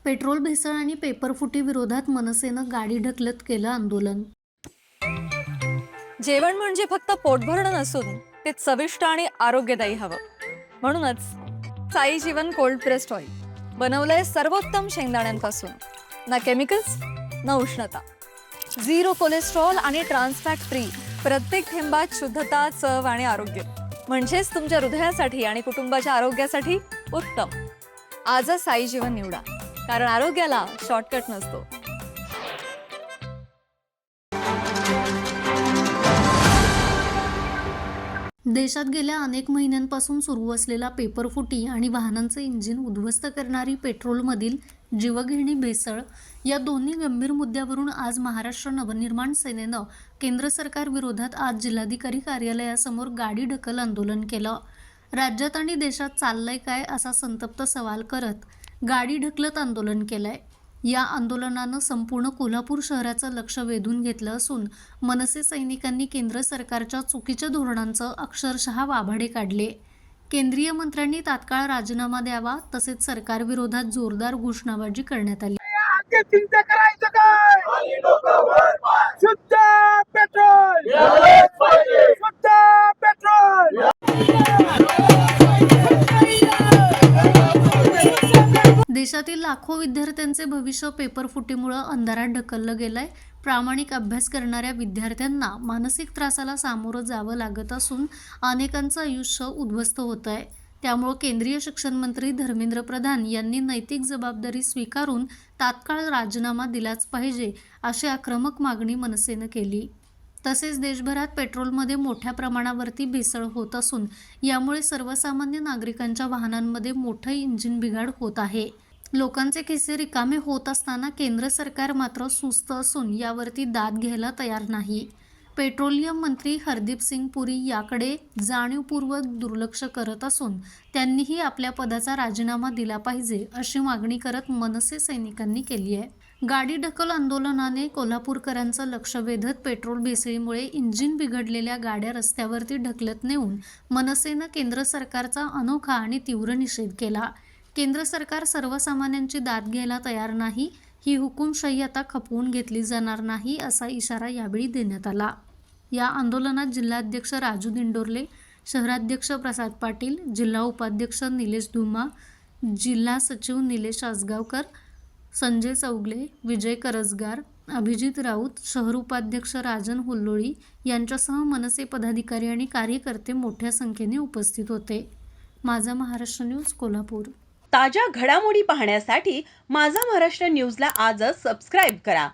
Petrol भेसळ आणि पेपरफुटी विरोधात मनसेनं गाडी ढकलत केलं आंदोलन। जेवण म्हणजे फक्त पोटभरणं नसून ते चविष्ट आणि आरोग्यदायी हवं। म्हणूनच साई जीवन कोल्ड प्रेस्ड ऑइल बनवलंय सर्वोत्तम शेंगदाण्यांपासून। ना केमिकल्स ना उष्णता, झिरो कोलेस्ट्रॉल आणि ट्रान्स फॅट फ्री। प्रत्येक थेंबात शुद्धता, चव आणि आरोग्य, म्हणजेच तुमच्या हृदयासाठी आणि कुटुंबाच्या आरोग्यासाठी उत्तम। आजच साई जीवन निवडा, कारण आरोग्याला शॉर्टकट नसतो। देशात गेल्या अनेक महिन्यांपासून सुरू असलेला पेपरफुटी आणि वाहनांचे इंजिन उद्ध्वस्त करणारी पेट्रोलमधील जीवघेणी भेसळ या दोन्ही गंभीर मुद्द्यावरून आज महाराष्ट्र नवनिर्माण सेनेनं केंद्र सरकार विरोधात आज जिल्हाधिकारी कार्यालयासमोर गाडी ढकल आंदोलन केलं। राज्यात आणि देशात चाललंय काय असा संतप्त सवाल करत गाडी ढकलत आंदोलन केलंय। या आंदोलनानं संपूर्ण कोल्हापूर शहराचं लक्ष वेधून घेतलं असून मनसे सैनिकांनी केंद्र सरकारच्या चुकीच्या धोरणांचं अक्षरशः वाभाडे काढले। केंद्रीय मंत्र्यांनी तात्काळ राजीनामा द्यावा, तसेच सरकारविरोधात जोरदार घोषणाबाजी करण्यात आली। चिंता करायचं काय? शुद्ध पेट्रोल, शुद्ध पेट्रोल। देशातील लाखो विद्यार्थ्यांचे भविष्य पेपरफुटीमुळे अंधारात ढकललं गेलंय। प्रामाणिक अभ्यास करणाऱ्या विद्यार्थ्यांना मानसिक त्रासाला सामोरं जावं लागत असून अनेकांचं आयुष्य उद्ध्वस्त होत आहे। त्यामुळे केंद्रीय शिक्षण मंत्री धर्मेंद्र प्रधान यांनी नैतिक जबाबदारी स्वीकारून तात्काळ राजीनामा दिलाच पाहिजे, अशी आक्रमक मागणी मनसेनं केली। तसेच देशभरात पेट्रोलमध्ये मोठ्या प्रमाणावरती भेसळ होत असून यामुळे सर्वसामान्य नागरिकांच्या वाहनांमध्ये मोठं इंजिन बिघाड होत आहे। लोकांचे खिसे रिकामे होत असताना केंद्र सरकार मात्र सुस्त असून यावरती दाद घ्यायला तयार नाही। पेट्रोलियम मंत्री हरदीप सिंग पुरी याकडे जाणीवपूर्वक दुर्लक्ष करत असून त्यांनीही आपल्या पदाचा राजीनामा दिला पाहिजे, अशी मागणी करत मनसे सैनिकांनी केली आहे। गाडी ढकल आंदोलनाने कोल्हापूरकरांचं लक्ष वेधत पेट्रोल भेसळीमुळे इंजिन बिघडलेल्या गाड्या रस्त्यावरती ढकलत नेऊन मनसेनं केंद्र सरकारचा अनोखा आणि तीव्र निषेध केला। केंद्र सरकार सर्वसामान्यांची दाद घ्यायला तयार नाही, ही हुकुमशाही आता खपवून घेतली जाणार नाही, असा इशारा यावेळी देण्यात आला। या आंदोलनात जिल्हाध्यक्ष राजू दिंडोरले, शहराध्यक्ष प्रसाद पाटील, जिल्हा उपाध्यक्ष निलेश धुमा, जिल्हा सचिव निलेश आसगावकर, संजय चौगले, विजय करजगार, अभिजित राऊत, शहर उपाध्यक्ष राजन हुल्लोळी यांच्यासह मनसे पदाधिकारी आणि कार्यकर्ते मोठ्या संख्येने उपस्थित होते। माझा महाराष्ट्र न्यूज, कोल्हापूर। ताज्या घडामोडी पाहण्यासाठी माझा महाराष्ट्र न्यूजला आजच सबस्क्राईब करा।